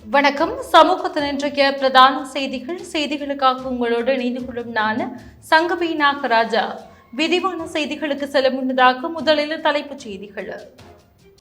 வணக்கம். சமூகத்தின் இன்றைய பிரதான செய்திகளுக்காக உங்களோடு இணைந்து கொள்ளும் நான் சங்கவி நாகராஜா. விரிவான செய்திகளுக்கு செல்ல முன்னதாக முதலில் தலைப்புச் செய்திகள்.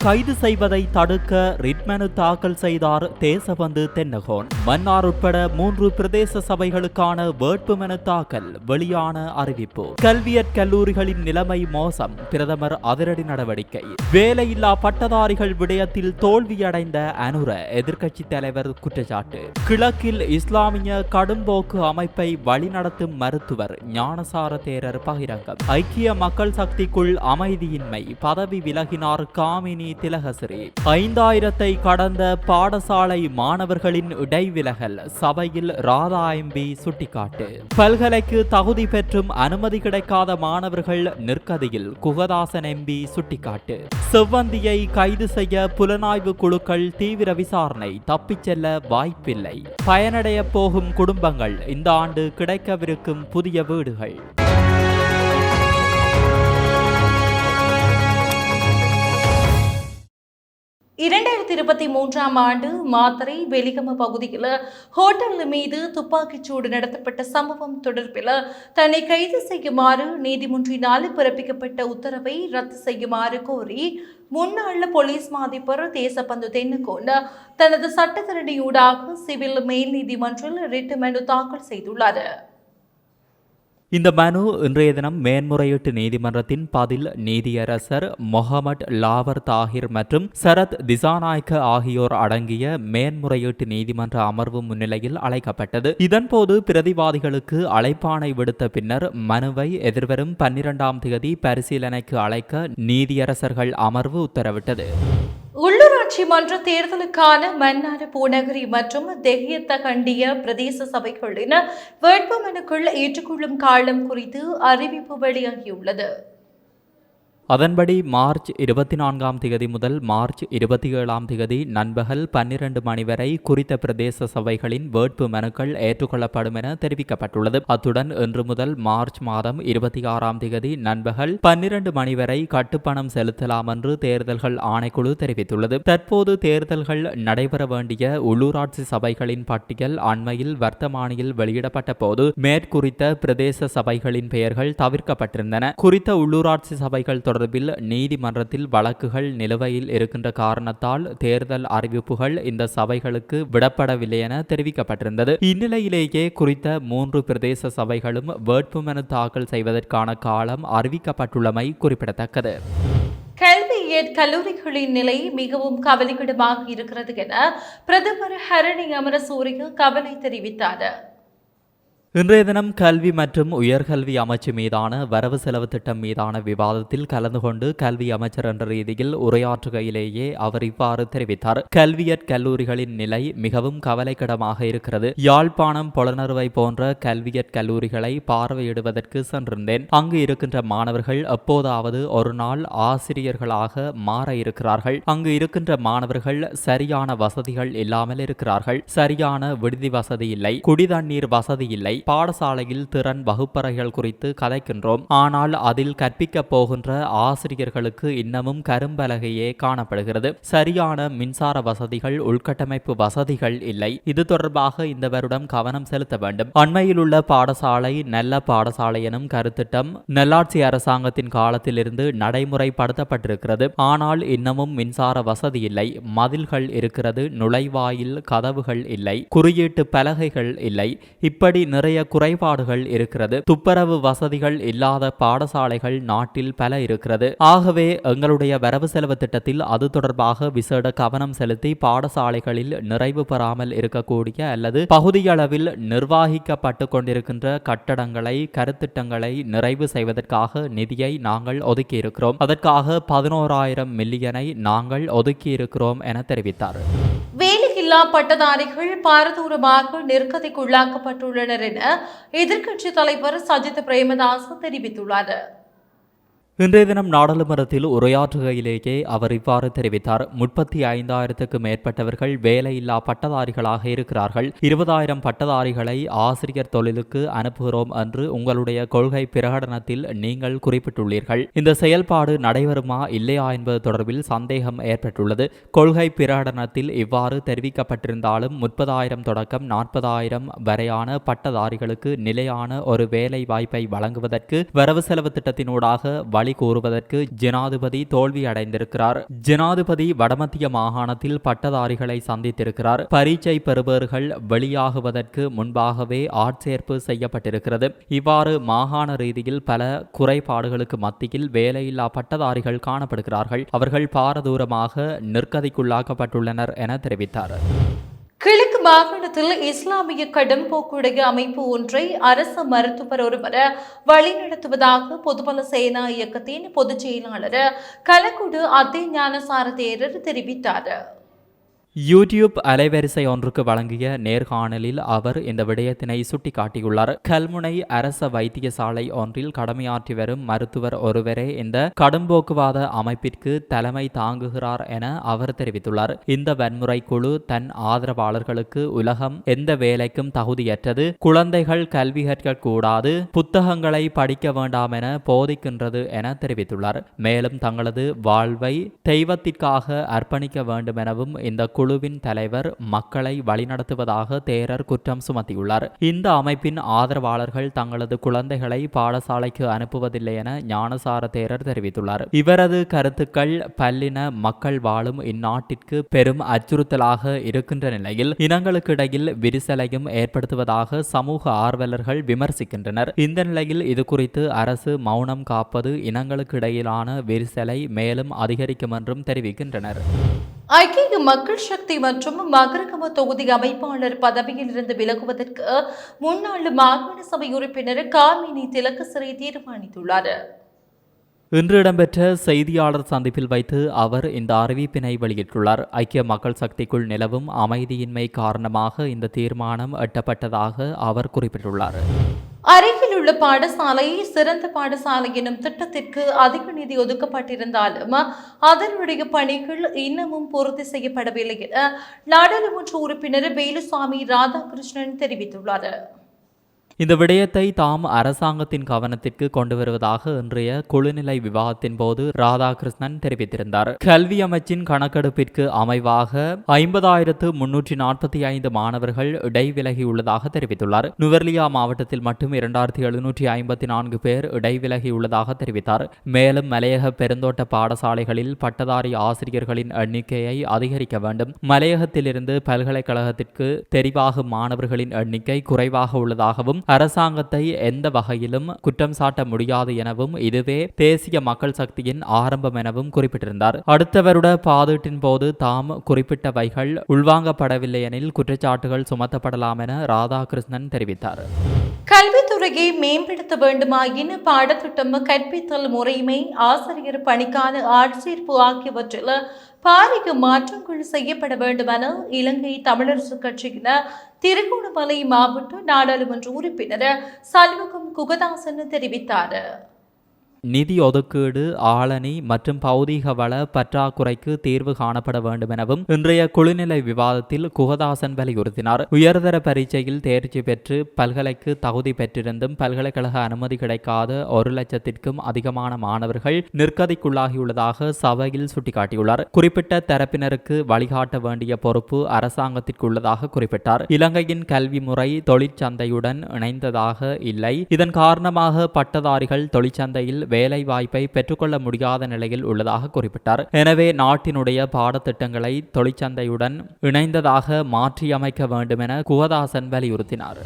கைது செய்வதை தடுக்க ரிட் மனு தாக்கல் செய்தார் தேசபந்து தென்னகோன். மன்னார் உட்பட 3 பிரதேச சபைகளுக்கான வேட்புமனு தாக்கல். வெளியான அறிவிப்பு. கல்வியற் கல்லூரிகளின் நிலைமை மோசம், பிரதமர் அதிரடி நடவடிக்கை. வேலையில்லா பட்டதாரிகள் விடயத்தில் தோல்வியடைந்த அனுர, எதிர்க்கட்சி தலைவர் குற்றச்சாட்டு. கிழக்கில் இஸ்லாமிய கடும்போக்கு அமைப்பை வழிநடத்தும் மருத்துவர் ஞானசார தேரர் பகிரங்கம். ஐக்கிய மக்கள் சக்திக்குள் அமைதியின்மை, பதவி விலகினார் காமினி திலகசிறி. 5000 கடந்த பாடசாலை மாணவர்களின் இடைவிலகல், சபையில் ராதா எம்பி சுட்டிக்காட்டு. பல்கலைக்கு தகுதி பெற்றும் அனுமதி கிடைக்காத மாணவர்கள் நிற்கதியில், குகதாசன் எம்பி சுட்டிக்காட்டு. செவ்வந்தியை கைது செய்ய புலனாய்வு குழுக்கள் தீவிர விசாரணை, தப்பிச் செல்ல வாய்ப்பில்லை. பயனடைய போகும் குடும்பங்கள், இந்த ஆண்டு கிடைக்கவிருக்கும் புதிய வீடுகள். 2023 ஆண்டு மாத்தறை வெலிகம பகுதியில் ஹோட்டல் மீது துப்பாக்கிச்சூடு நடத்தப்பட்ட சம்பவம் தொடர்பில் தன்னை கைது செய்யுமாறு நீதிமன்றினால் பிறப்பிக்கப்பட்ட உத்தரவை ரத்து செய்யுமாறு கோரி முன்னாள் போலீஸ் மாதிபர் தேசபந்து தென்னகோன் தனது சட்டத்தரணியூடாக சிவில் மேல் நீதிமன்றில் ரிட் மனு தாக்கல் செய்துள்ளார். இந்த மனு இன்றைய தினம் மேன்முறையீட்டு நீதிமன்றத்தின் பதில் நீதியரசர் மொஹமட் லாவர் தாஹிர் மற்றும் சரத் திசாநாயக்க ஆகியோர் அடங்கிய மேன்முறையீட்டு நீதிமன்ற அமர்வு முன்னிலையில் அழைக்கப்பட்டது. இதன்போது பிரதிவாதிகளுக்கு அழைப்பாணை விடுத்த பின்னர் மனுவை எதிர்வரும் 12ஆம் தேதி பரிசீலனைக்கு அழைக்க நீதியரசர்கள் அமர்வு உத்தரவிட்டது. உள்ளூராட்சி மன்ற தேர்தலுக்கான மன்னார் பூநகரி மற்றும் தெஹியத்தகண்டிய பிரதேச சபைகளின் வேட்புமனுக்கள் ஏற்றுக்கொள்ளும் காலம் குறித்து அறிவிப்பு வெளியாகியுள்ளது. அதன்படி மார்ச் 24ஆம் தேதி முதல் மார்ச் 27ஆம் தேதி நண்பகல் 12 மணி வரை குறித்த பிரதேச சபைகளின் வேட்பு மனுக்கள் ஏற்றுக்கொள்ளப்படும் என தெரிவிக்கப்பட்டுள்ளது. அத்துடன் இன்று முதல் மார்ச் மாதம் 26ஆம் தேதி நண்பகல் 12 மணி வரை கட்டுப்பணம் செலுத்தலாம் என்று தேர்தல்கள் ஆணைக்குழு தெரிவித்துள்ளது. தற்போது தேர்தல்கள் நடைபெற வேண்டிய உள்ளூராட்சி சபைகளின் பட்டியல் அண்மையில் வர்த்தமானியில் வெளியிடப்பட்ட போது மேற்குறித்த பிரதேச சபைகளின் பெயர்கள் தவிர்க்கப்பட்டிருந்தன. குறித்த உள்ளூராட்சி சபைகள் தொடர்பில் நீதிமன்றத்தில் வழக்குகள் நிலுவையில் இருக்கின்ற காரணத்தால் தேர்தல் அறிவிப்புகள் இந்த சபைகளுக்கு விடப்படவில்லை என தெரிவிக்கப்பட்டிருந்தது. இந்நிலையிலேயே குறித்த 3 பிரதேச சபைகளும் வேட்புமனு தாக்கல் செய்வதற்கான காலம் அறிவிக்கப்பட்டுள்ளமை குறிப்பிடத்தக்கது. கல்வியற் கல்லூரிகளின் நிலை மிகவும் கவலைக்கிடமாக இருக்கிறது என பிரதமர் ஹரணி அமரசூரிய கவலை தெரிவித்தார். இன்றைய தினம் கல்வி மற்றும் உயர்கல்வி அமைச்சு மீதான வரவு செலவு திட்டம் மீதான விவாதத்தில் கலந்து கொண்டு கல்வி அமைச்சர் என்ற ரீதியில் உரையாற்றுகையிலேயே அவர் இவ்வாறு தெரிவித்தார். கல்வியற் கல்லூரிகளின் நிலை மிகவும் கவலைக்கிடமாக இருக்கிறது. யாழ்ப்பாணம், பொலனறுவை போன்ற கல்வியற் கல்லூரிகளை பார்வையிடுவதற்கு சென்றிருந்தேன். அங்கு இருக்கின்ற மாணவர்கள் எப்போதாவது ஒரு நாள் ஆசிரியர்களாக மாற இருக்கிறார்கள். அங்கு இருக்கின்ற மாணவர்கள் சரியான வசதிகள் இல்லாமல் இருக்கிறார்கள். சரியான விடுதி வசதி இல்லை, குடிதண்ணீர் வசதி இல்லை. பாடசாலையில் திறன் வகுப்பறைகள் குறித்து கதைக்கின்றோம். ஆனால் அதில் கற்பிக்க போகின்ற ஆசிரியர்களுக்கு இன்னமும் கரும்பலகையே காணப்படுகிறது. சரியான மின்சார வசதிகள், உள்கட்டமைப்பு வசதிகள் இல்லை. இது தொடர்பாக இந்த வருடம் கவனம் செலுத்த வேண்டும். அண்மையில் உள்ள பாடசாலை நல்ல பாடசாலை எனும் கருத்திட்டம் நல்லாட்சி அரசாங்கத்தின் காலத்திலிருந்து நடைமுறைப்படுத்தப்பட்டிருக்கிறது. ஆனால் இன்னமும் மின்சார வசதி இல்லை. மதில்கள் இருக்கிறது, நுழைவாயில் கதவுகள் இல்லை, குறியீட்டு பலகைகள் இல்லை. இப்படி நிறைய குறைபாடுகள் இருக்கிறது. துப்புரவு வசதிகள் இல்லாத பாடசாலைகள் நாட்டில் பல இருக்கிறது. ஆகவே எங்களுடைய வரவு செலவு திட்டத்தில் அது தொடர்பாக விசேட கவனம் செலுத்தி பாடசாலைகளில் நிறைவு பெறாமல் இருக்கக்கூடிய அல்லது பகுதியளவில் நிர்வாகிக்கப்பட்டு கொண்டிருக்கின்ற கட்டடங்களை, கருத்திட்டங்களை நிறைவு செய்வதற்காக நிதியை நாங்கள் ஒதுக்கியிருக்கிறோம். அதற்காக 11,000 மில்லியனை நாங்கள் ஒதுக்கியிருக்கிறோம் என தெரிவித்தார். வேலையில்லா பட்டதாரிகள் பாரதூரமாக நெருக்கடிக்குள்ளாக்கப்பட்டுள்ளனர் என எதிர்க்கட்சி தலைவர் சஜித் பிரேமதாஸ் தெரிவித்துள்ளார். இன்றைய தினம் நாடாளுமன்றத்தில் உரையாற்றுகையிலேயே அவர் இவ்வாறு தெரிவித்தார். 35,000க்கும் மேற்பட்டவர்கள் வேலையில்லா பட்டதாரிகளாக இருக்கிறார்கள். 20,000 பட்டதாரிகளை ஆசிரியர் தொழிலுக்கு அனுப்புகிறோம் என்று உங்களுடைய கொள்கை பிரகடனத்தில் நீங்கள் குறிப்பிட்டுள்ளீர்கள். இந்த செயல்பாடு நடைபெறுமா இல்லையா என்பது தொடர்பில் சந்தேகம் ஏற்பட்டுள்ளது. கொள்கை பிரகடனத்தில் இவ்வாறு தெரிவிக்கப்பட்டிருந்தாலும் 30,000 தொடக்கம் 40,000 வரையான பட்டதாரிகளுக்கு நிலையான ஒரு வேலை வாய்ப்பை வழங்குவதற்கு வரவு செலவு திட்டத்தினூடாக வழி கூறுவதற்கு ஜனாதிபதி தோல்வி அடைந்திருக்கிறார். ஜனாதிபதி வடமத்திய மாகாணத்தில் பட்டதாரிகளை சந்தித்திருக்கிறார். பரீட்சை பெறுபவர்கள் வெளியாகுவதற்கு முன்பாகவே ஆட்சேர்ப்பு செய்யப்பட்டிருக்கிறது. இவ்வாறு மாகாண ரீதியில் பல குறைபாடுகளுக்கு மத்தியில் வேலையில்லா பட்டதாரிகள் காணப்படுகிறார்கள். அவர்கள் பாரதூரமாக நிர்கதிக்குள்ளாக்கப்பட்டுள்ளனர் என தெரிவித்தார். கிழக்கு மாகாணத்தில் இஸ்லாமிய கடும்போக்குடைய அமைப்பு ஒன்றை அரசு மருத்துவர் ஒருவர் வழிநடத்துவதாக பொதுபல சேனா இயக்கத்தின் பொதுச் செயலாளர் கலக்குடு அத்தே ஞானசார தேரர் தெரிவித்தார். யூடியூப் அலைவரிசை ஒன்றுக்கு வழங்கிய நேர்காணலில் அவர் இந்த விடயத்தினை சுட்டிக்காட்டியுள்ளார். கல்முனை அரச வைத்தியசாலை ஒன்றில் கடமையாற்றி வரும் மருத்துவர் ஒருவரே இந்த கடும்போக்குவாத அமைப்பிற்கு தலைமை தாங்குகிறார் என அவர் தெரிவித்துள்ளார். இந்த வன்முறை குழு தன் ஆதரவாளர்களுக்கு உலகம் எந்த வேலைக்கும் தகுதியற்றது, குழந்தைகள் கல்வி கற்கக்கூடாது, புத்தகங்களை படிக்க வேண்டாம் என போதிக்கின்றது என தெரிவித்துள்ளார். மேலும் தங்களது வாழ்வை தெய்வத்திற்காக அர்ப்பணிக்க வேண்டும் எனவும் இந்த குழுவின் தலைவர் மக்களை வழிநடத்துவதாக தேரர் குற்றம் சுமத்தியுள்ளார். இந்த அமைப்பின் ஆதரவாளர்கள் தங்களது குழந்தைகளை பாடசாலைக்கு அனுப்புவதில்லை என ஞானசார தேரர் தெரிவித்துள்ளார். இவரது கருத்துக்கள் பல்லின மக்கள் வாழும் இந்நாட்டிற்கு பெரும் அச்சுறுத்தலாக இருக்கின்ற நிலையில் இனங்களுக்கிடையில் விரிசலையும் ஏற்படுத்துவதாக சமூக ஆர்வலர்கள் விமர்சிக்கின்றனர். இந்த நிலையில் இது குறித்து அரசு மௌனம் காப்பது இனங்களுக்கு இடையிலான விரிசலை மேலும் அதிகரிக்கும் என்றும் தெரிவிக்கின்றனர். ஐக்கிய மக்கள் சக்தி மற்றும் மகரகம தொகுதி அமைப்பாளர் பதவியில் இருந்து விலகுவதற்கு முன்னாள் மாகாண சபை உறுப்பினர் காமினி திலகசிறி தீர்மானித்துள்ளார். இன்று இடம்பெற்ற செய்தியாளர் சந்திப்பில் வைத்து அவர் இந்த அறிவிப்பினை வெளியிட்டுள்ளார். ஐக்கிய மக்கள் சக்திக்குள் நிலவும் அமைதியின்மை காரணமாக இந்த தீர்மானம் எட்டப்பட்டதாக அவர் குறிப்பிட்டுள்ளார். அருகில் உள்ள பாடசாலை சிறந்த பாடசாலை எனும் திட்டத்திற்கு அதிக நிதி ஒதுக்கப்பட்டிருந்தாலும் அதனுடைய பணிகள் இன்னமும் பூர்த்தி செய்யப்படவில்லை என நாடாளுமன்ற உறுப்பினர் வேலுசாமி ராதாகிருஷ்ணன் தெரிவித்துள்ளார். இந்த விடயத்தை தாம் அரசாங்கத்தின் கவனத்திற்கு கொண்டு வருவதாக இன்றைய குழுநிலை விவாதத்தின் போது ராதாகிருஷ்ணன் தெரிவித்திருந்தார். கல்வி அமைச்சின் கணக்கெடுப்பிற்கு அமைவாக 50,345 மாணவர்கள் இடைவிலகியுள்ளதாக தெரிவித்துள்ளார். நுவர்லியா மாவட்டத்தில் மட்டும் 2,754 பேர் இடைவிலகியுள்ளதாக தெரிவித்தார். மேலும் மலையக பெருந்தோட்ட பாடசாலைகளில் பட்டதாரி ஆசிரியர்களின் எண்ணிக்கையை அதிகரிக்க வேண்டும். மலையகத்திலிருந்து பல்கலைக்கழகத்திற்கு தெரிவாகும் மாணவர்களின் எண்ணிக்கை குறைவாக உள்ளதாகவும் அரசாங்கத்தை எந்த வகையிலும் குற்றம் சாட்ட முடியாது எனவும் இதுவே தேசிய மக்கள் சக்தியின் ஆரம்பம் எனவும் குறிப்பிட்டிருந்தார். அடுத்த வருட பாதீட்டின் போது தாம் குறிப்பிட்டவைகள் உள்வாங்கப்படவில்லை எனில் குற்றச்சாட்டுகள் சுமத்தப்படலாம் என ராதாகிருஷ்ணன் தெரிவித்தார். கல்வித்துறையை மேம்படுத்த வேண்டுமாயின் பாடத்திட்டம், கற்பித்தல் முறைமை, ஆசிரியர் பணிக்கான ஆட்சேர்ப்பு ஆகியவற்றில் பாரிய மாற்றங்கள் செய்யப்பட வேண்டும் என இலங்கை தமிழரசு கட்சியினர் திருகோணமலை மாவட்ட நாடாளுமன்ற உறுப்பினர் சண்முகம் குகதாசன் தெரிவித்தார். நிதி ஒதுக்கீடு, ஆளணி மற்றும் பௌதீக வள பற்றாக்குறைக்கு தீர்வு காணப்பட வேண்டும் எனவும் இன்றைய குழுநிலை விவாதத்தில் குகதாசன் வலியுறுத்தினார். உயர்தர பரீட்சையில் தேர்ச்சி பெற்று பல்கலைக்கு தகுதி பெற்றிருந்தும் பல்கலைக்கழக அனுமதி கிடைக்காத 1,00,000க்கும் அதிகமான மாணவர்கள் நிர்கதிக்குள்ளாகியுள்ளதாக சபையில் சுட்டிக்காட்டியுள்ளார். குறிப்பிட்ட தரப்பினருக்கு வழிகாட்ட வேண்டிய பொறுப்பு அரசாங்கத்திற்கு உள்ளதாக குறிப்பிட்டார். இலங்கையின் கல்வி முறை தொழிற்சந்தையுடன் இணைந்ததாக இல்லை. இதன் காரணமாக பட்டதாரிகள் தொழிற்சந்தையில் வேலை வாய்ப்பை பெற்றுக்கொள்ள முடியாத நிலையில் உள்ளதாக குறிப்பிட்டார். எனவே நாட்டினுடைய பாடத்திட்டங்களை தொழிற்சந்தையுடன் இணைந்ததாக மாற்றியமைக்க வேண்டும் என குகதாசன் வலியுறுத்தினார்.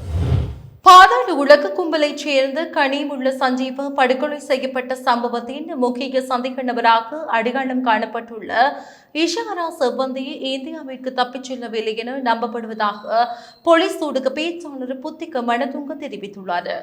பாதாள உலக கும்பலைச் சேர்ந்த கனிமுள்ள சஞ்சீவ படுகொலை செய்யப்பட்ட சம்பவத்தின் முக்கிய சந்தேக நபராக அடையாளம் காணப்பட்டுள்ள இஷாரா செவ்வந்தி இந்தியாவிற்கு தப்பிச் செல்லவில்லை என நம்பப்படுவதாக போலீஸ் ஊடக பேச்சாளர் புத்திக மனதுங்க தெரிவித்துள்ளார்.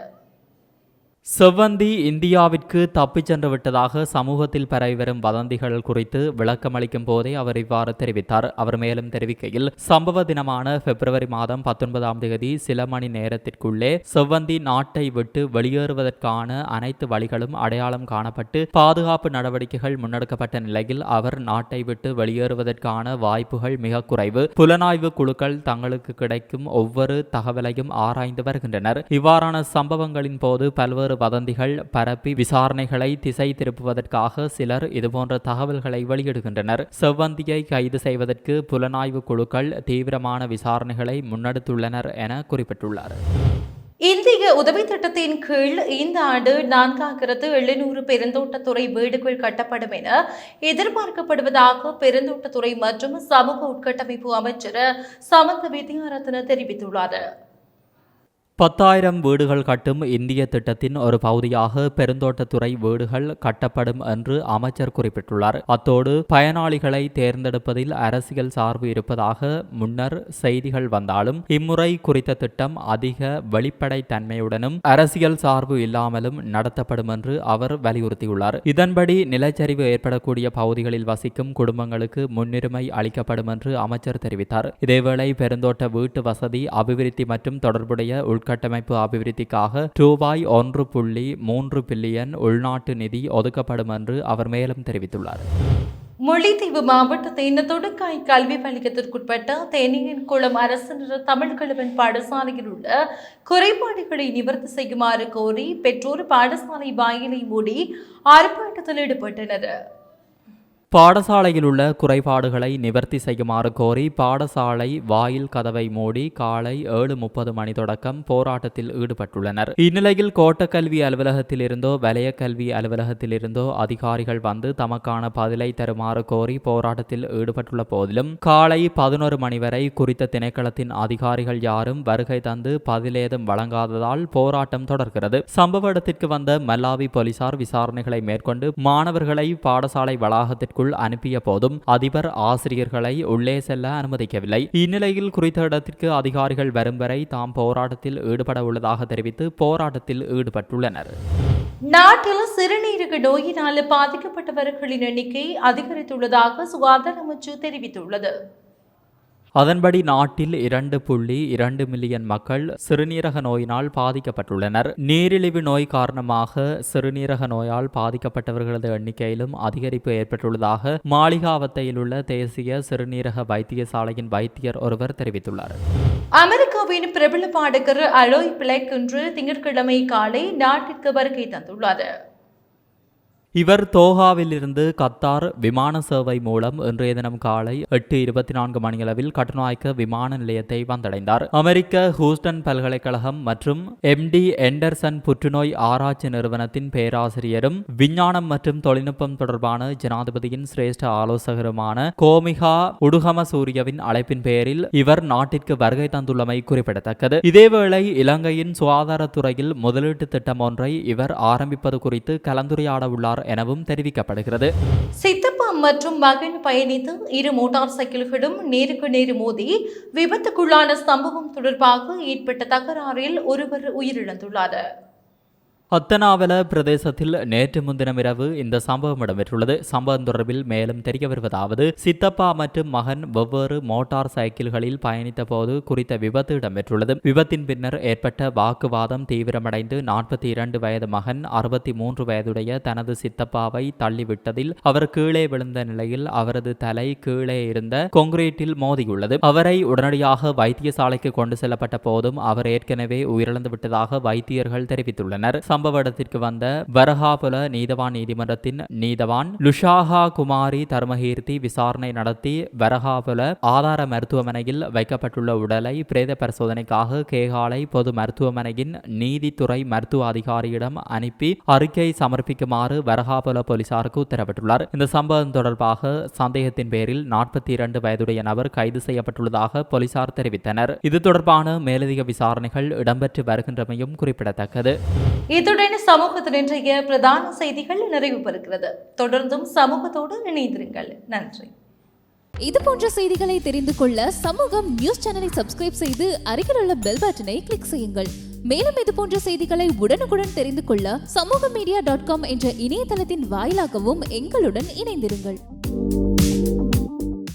செவ்வந்தி இந்தியாவிற்கு தப்பிச் சென்று விட்டதாக சமூகத்தில் பரவி வரும் வதந்திகள் குறித்து விளக்கமளிக்கும் போதே அவர் இவ்வாறு தெரிவித்தார். அவர் மேலும் தெரிவிக்கையில், சம்பவ தினமான பிப்ரவரி மாதம் 19ஆம் தேதி சில மணி நேரத்திற்குள்ளே செவ்வந்தி நாட்டை விட்டு வெளியேறுவதற்கான அனைத்து வழிகளும் அடையாளம் காணப்பட்டு பாதுகாப்பு நடவடிக்கைகள் முன்னெடுக்கப்பட்ட நிலையில் அவர் நாட்டை விட்டு வெளியேறுவதற்கான வாய்ப்புகள் மிக குறைவு. புலனாய்வு குழுக்கள் தங்களுக்கு கிடைக்கும் ஒவ்வொரு தகவலையும் ஆராய்ந்து வருகின்றனர். இவ்வாறான சம்பவங்களின் போது பல்வேறு வதந்திகள் பரப்பி விசாரணைகளை திசை திருப்புவதற்காக சிலர் இதுபோன்ற தகவல்களை வெளியிடுகின்றனர். செவ்வந்தியை கைது செய்வதற்கு புலனாய்வு குழுக்கள் தீவிரமான விசாரணைகளை முன்னெடுத்துள்ளனர் என குறிப்பிட்டுள்ளார். இந்திய உதவி திட்டத்தின் கீழ் இந்த ஆண்டு 4700 பெருந்தோட்டத்துறை வீடுகள் கட்டப்படும் என எதிர்பார்க்கப்படுவதாக பெருந்தோட்டத்துறை மற்றும் சமூக உட்கட்டமைப்பு அமைச்சர் சமந்த வித்யாரத்ன தெரிவித்துள்ளார். 10,000 வீடுகள் கட்டும் இந்திய திட்டத்தின் ஒரு பகுதியாக பெருந்தோட்டத்துறை வீடுகள் கட்டப்படும் என்று அமைச்சர் குறிப்பிட்டுள்ளார். அத்தோடு பயனாளிகளை தேர்ந்தெடுப்பதில் அரசியல் சார்பு இருப்பதாக முன்னர் செய்திகள் வந்தாலும் இம்முறை குறித்த திட்டம் அதிக வெளிப்படைத்தன்மையுடனும் அரசியல் சார்பு இல்லாமலும் நடத்தப்படும் என்று அவர் வலியுறுத்தியுள்ளார். இதன்படி நிலச்சரிவு ஏற்படக்கூடிய பகுதிகளில் வசிக்கும் குடும்பங்களுக்கு முன்னுரிமை அளிக்கப்படும் என்று அமைச்சர் தெரிவித்தார். இதேவேளை பெருந்தோட்ட வீட்டு வசதி அபிவிருத்தி மற்றும் தொடர்புடைய உள்கட்டமைப்பு அபிவிருத்திக்காக ரூபாய் 1.3 பில்லியன் உள்நாட்டு நிதி ஒதுக்கப்படும் என்று அவர் மேலும் தெரிவித்துள்ளார். முல்லைத்தீவு மாவட்டத்தின் தொடுக்காய் கல்வி வலயத்திற்குட்பட்ட தேனியன்குளம் அரசு தமிழ் கலவன் பாடசாலையில் உள்ள குறைபாடுகளை நிவர்த்தி செய்யுமாறு கோரி பெற்றோர் பாடசாலை வாயிலை மூடி ஆர்ப்பாட்டத்தில் ஈடுபட்டனர். பாடசாலையில் உள்ள குறைபாடுகளை நிவர்த்தி செய்யுமாறு கோரி பாடசாலை வாயில் கதவை மூடி காலை 7:30 மணி தொடக்கம் போராட்டத்தில் ஈடுபட்டுள்ளனர். இந்நிலையில் கோட்டக்கல்வி அலுவலகத்தில் இருந்தோ வலய கல்வி அலுவலகத்தில் இருந்தோ அதிகாரிகள் வந்து தமக்கான பதிலை தருமாறு கோரி போராட்டத்தில் ஈடுபட்டுள்ள போதிலும் காலை 11 மணி வரை குறித்த திணைக்களத்தின் அதிகாரிகள் யாரும் வருகை தந்து பதிலேதும் வழங்காததால் போராட்டம் தொடர்கிறது. சம்பவ இடத்திற்கு வந்த மல்லாவி போலீசார் விசாரணைகளை மேற்கொண்டு மாணவர்களை பாடசாலை வளாகத்திற்கு அனுப்பிய போதும் அதிபர் ஆசிரியர்களை உள்ளே செல்ல அனுமதிக்கவில்லை. இந்நிலையில் குறித்த இடத்திற்கு அதிகாரிகள் வரும் வரை தாம் போராட்டத்தில் ஈடுபட உள்ளதாக தெரிவித்து போராட்டத்தில் ஈடுபட்டுள்ளனர். நாட்டில் சிறுநீரக நோயினால் பாதிக்கப்பட்டவர்களின் எண்ணிக்கை அதிகரித்துள்ளதாக சுகாதார அமைச்சு தெரிவித்துள்ளது. அதன்படி நாட்டில் 2.2 மில்லியன் மக்கள் சிறுநீரக நோயினால் பாதிக்கப்பட்டுள்ளனர். நீரிழிவு நோய் காரணமாக சிறுநீரக நோயால் பாதிக்கப்பட்டவர்களது எண்ணிக்கையிலும் அதிகரிப்பு ஏற்பட்டுள்ளதாக மாளிகாவத்தையில் உள்ள தேசிய சிறுநீரக வைத்தியசாலையின் வைத்தியர் ஒருவர் தெரிவித்துள்ளார். அமெரிக்காவின் பிரபல பாடகர் அலோய் பிளேக் இன்று திங்கட்கிழமை காலை நாட்டிற்கு வருகை தந்துள்ளார். இவர் தோஹாவில் இருந்து கத்தார் விமான சேவை மூலம் இன்றைய தினம் காலை 8:24 மணியளவில் கட்டுநாயக்க விமான நிலையத்தை வந்தடைந்தார். அமெரிக்க ஹூஸ்டன் பல்கலைக்கழகம் மற்றும் MD எண்டர்சன் புற்றுநோய் ஆராய்ச்சி நிறுவனத்தின் பேராசிரியரும் விஞ்ஞானம் மற்றும் தொழில்நுட்பம் தொடர்பான ஜனாதிபதியின் சிரேஷ்ட ஆலோசகருமான கோமிகா உடுகமசூரியவின் அழைப்பின் பேரில் இவர் நாட்டிற்கு வருகை தந்துள்ளமை குறிப்பிடத்தக்கது. இதேவேளை இலங்கையின் சுகாதாரத்துறையில் முதலீட்டு திட்டம் ஒன்றை இவர் ஆரம்பிப்பது குறித்து கலந்துரையாட உள்ளார் எனவும் தெரிவிக்கப்படுகிறது. சித்தப்பா மற்றும் மகன் பயணித்து 2 மோட்டார் சைக்கிள்களும் நேருக்கு நேர் மோதி விபத்துக்குள்ளான சம்பவம் தொடர்பாக ஏற்பட்ட தகராறில் ஒருவர் உயிரிழந்துள்ளார். அத்தனாவல பிரதேசத்தில் நேற்று முன்தினம் இரவு இந்த சம்பவம் இடம்பெற்றுள்ளது. சம்பவம் தொடர்பில் மேலும் தெரிய வருவதாவது, சித்தப்பா மற்றும் மகன் வெவ்வேறு மோட்டார் சைக்கிள்களில் பயணித்த போது குறித்த விபத்து இடம்பெற்றுள்ளது. விபத்தின் பின்னர் ஏற்பட்ட வாக்குவாதம் தீவிரமடைந்து 42 வயது மகன் 63 வயதுடைய தனது சித்தப்பாவை தள்ளிவிட்டதில் அவர் கீழே விழுந்த நிலையில் அவரது தலை கீழே இருந்த கொங்கிரீட்டில் மோதியுள்ளது. அவரை உடனடியாக வைத்தியசாலைக்கு கொண்டு செல்லப்பட்ட போதும் அவர் ஏற்கனவே உயிரிழந்து விட்டதாக வைத்தியர்கள் தெரிவித்துள்ளனர். சம்பவ இடத்திற்கு வந்த வரஹாபுல நீதவான் நீதிமன்றத்தின் நீதவான் லுஷாஹா குமாரி தர்மகீர்த்தி விசாரணை நடத்தி வரஹாபுல ஆதார மருத்துவமனையில் வைக்கப்பட்டுள்ள உடலை பிரேத பரிசோதனைக்காக கேகாலை பொது மருத்துவமனையின் நீதித்துறை மருத்துவ அதிகாரியிடம் அனுப்பி அறிக்கை சமர்ப்பிக்குமாறு வரஹாபுல போலீசாருக்கு உத்தரவிட்டுள்ளார். இந்த சம்பவம் தொடர்பாக சந்தேகத்தின் பேரில் 42 வயதுடைய நபர் கைது செய்யப்பட்டுள்ளதாக போலீசார் தெரிவித்தனர். இது தொடர்பான மேலதிக விசாரணைகள் இடம்பெற்று வருகின்றமையும் குறிப்பிடத்தக்கது. இத்துடன் சமூகத்தின் இன்றைய பிரதான செய்திகள் நிறைவு பெறுகிறது. தொடர்ந்தும் சமூகத்தோடு இணைந்திருங்கள். நன்றி. இது போன்ற செய்திகளை தெரிந்து கொள்ள சமூகம் நியூஸ் சேனலை சப்ஸ்கிரைப் செய்து அருகில் உள்ள பெல் பட்டனை கிளிக் செய்யுங்கள். மேலும் இது போன்ற செய்திகளை உடனுக்குடன் தெரிந்து கொள்ள சமூகமீடியா.com என்ற இணையதளத்தின் வாயிலாகவும் எங்களுடன் இணைந்திருங்கள்.